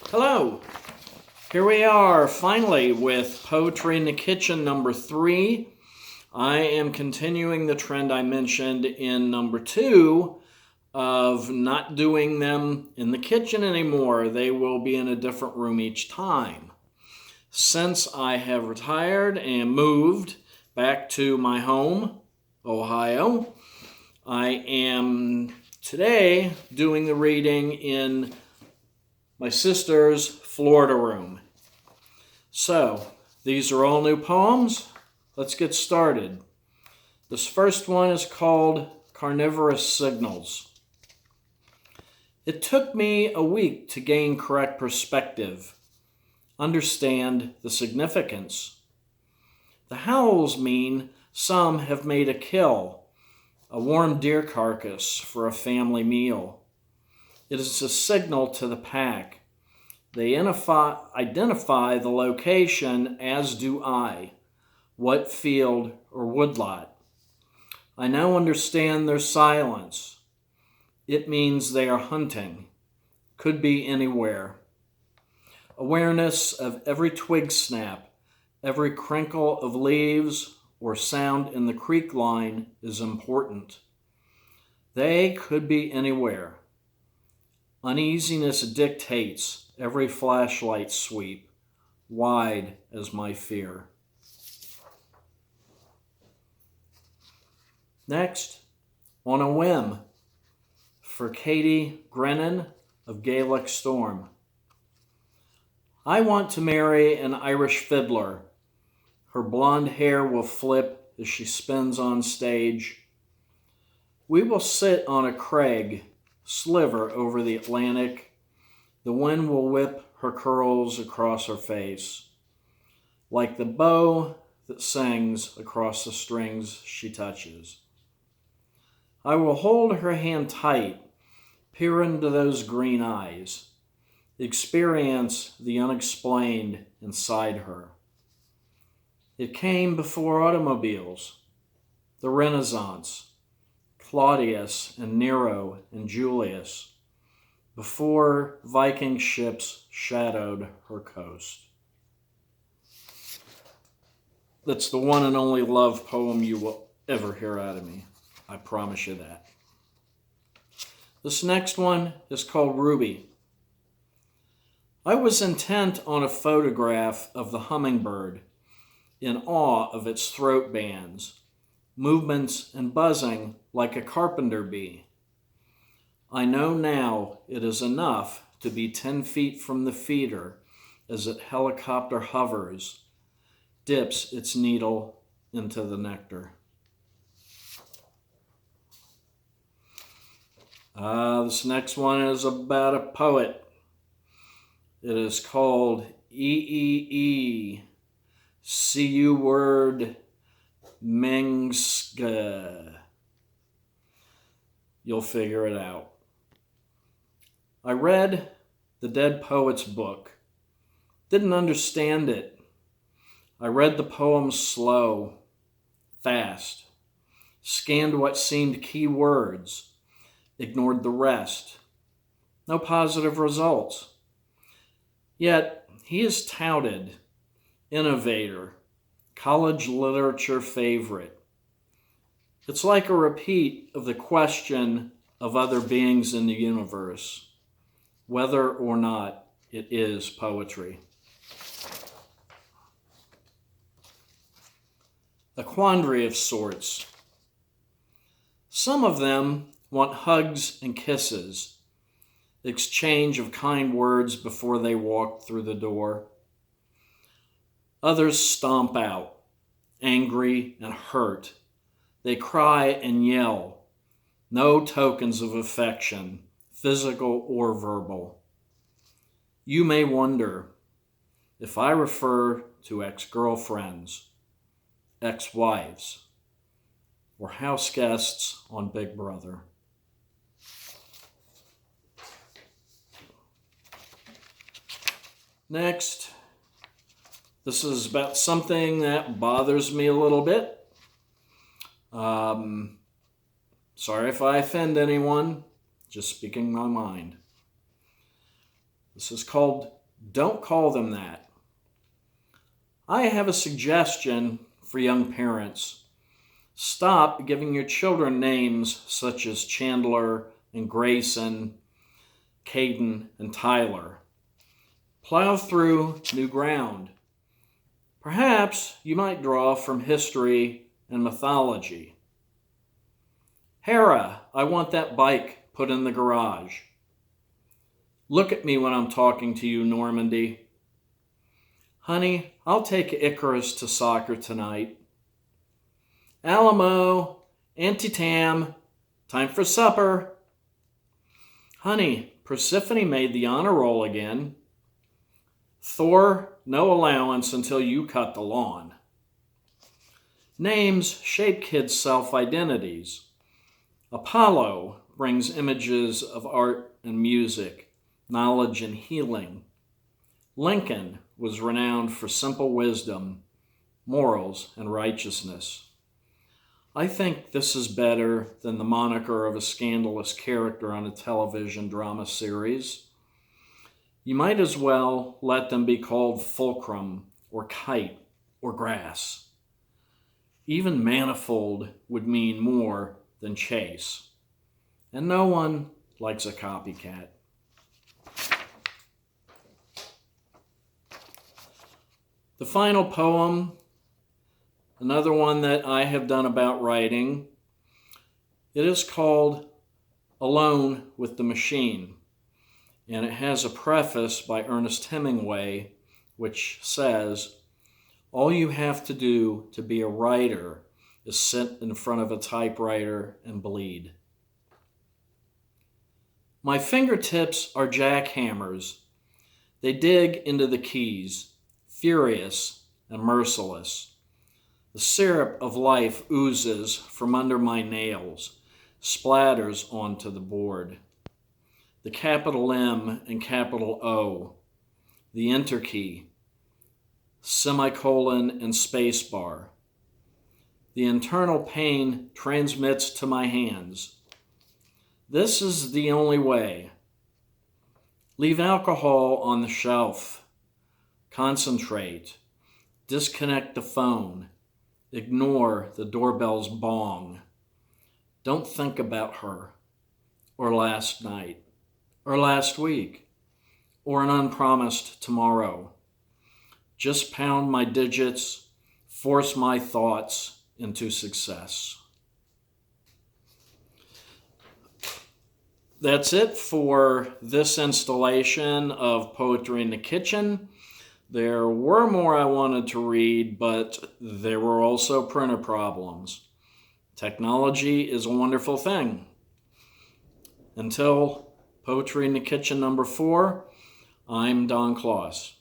Hello, here we are finally with Poetry in the Kitchen number 3. I am continuing the trend I mentioned in number 2 of not doing them in the kitchen anymore. They will be in a different room each time. Since I have retired and moved back to my home, Ohio, I am today doing the reading in my sister's Florida room. So, these are all new poems. Let's get started. This first one is called Carnivorous Signals. It took me a week to gain correct perspective, understand the significance. The howls mean some have made a kill, a warm deer carcass for a family meal. It is a signal to the pack. They identify the location, as do I, what field or woodlot. I now understand their silence. It means they are hunting. Could be anywhere. Awareness of every twig snap, every crinkle of leaves or sound in the creek line is important. They could be anywhere. Uneasiness dictates every flashlight sweep, wide as my fear. Next, On a Whim, for Katie Grennan of Gaelic Storm. I want to marry an Irish fiddler. Her blonde hair will flip as she spins on stage. We will sit on a crag, sliver over the Atlantic. The wind will whip her curls across her face, like the bow that sings across the strings she touches. I will hold her hand tight, peer into those green eyes, experience the unexplained inside her. It came before automobiles, the Renaissance, Claudius and Nero and Julius, before Viking ships shadowed her coast. That's the one and only love poem you will ever hear out of me. I promise you that. This next one is called Ruby. I was intent on a photograph of the hummingbird, in awe of its throat bands, movements and buzzing like a carpenter bee. I know now it is enough to be 10 feet from the feeder as it helicopter hovers, dips its needle into the nectar. This next one is about a poet. It is called EEE, CU word Mengska. You'll figure it out. I read the Dead Poet's book. Didn't understand it. I read the poem slow, fast, scanned what seemed key words, ignored the rest. No positive results. Yet he is touted, innovator, college literature favorite. It's like a repeat of the question of other beings in the universe, whether or not it is poetry. A quandary of sorts. Some of them want hugs and kisses, exchange of kind words before they walk through the door. Others stomp out, angry and hurt. They cry and yell. No tokens of affection, physical or verbal. You may wonder if I refer to ex-girlfriends, ex-wives, or house guests on Big Brother. Next, this is about something that bothers me a little bit. Sorry if I offend anyone, just speaking my mind. This is called Don't call them that. I have a suggestion for young parents. Stop giving your children names such as Chandler and Grayson, Caden and Tyler. Plow through new ground. Perhaps you might draw from history and mythology. Hera, I want that bike put in the garage. Look at me when I'm talking to you, Normandy. Honey, I'll take Icarus to soccer tonight. Alamo, Auntie Tam, time for supper. Honey, Persephone made the honor roll again. Thor, no allowance until you cut the lawn. Names shape kids' self-identities. Apollo brings images of art and music, knowledge and healing. Lincoln was renowned for simple wisdom, morals, and righteousness. I think this is better than the moniker of a scandalous character on a television drama series. You might as well let them be called Fulcrum or Kite or Grass. Even Manifold would mean more than Chase. And no one likes a copycat. The final poem, another one that I have done about writing, it is called Alone with the Machine. And it has a preface by Ernest Hemingway, which says, all you have to do to be a writer is sit in front of a typewriter and bleed. My fingertips are jackhammers. They dig into the keys, furious and merciless. The syrup of life oozes from under my nails, splatters onto the board. The capital M and capital O, the enter key, semicolon and space bar. The internal pain transmits to my hands. This is the only way. Leave alcohol on the shelf. Concentrate. Disconnect the phone. Ignore the doorbell's bong. Don't think about her, or last night, or last week, or an unpromised tomorrow. Just pound my digits, force my thoughts into success. That's it for this installation of Poetry in the Kitchen. There were more I wanted to read, but there were also printer problems. Technology is a wonderful thing. Until Poetry in the Kitchen number 4, I'm Don Kloss.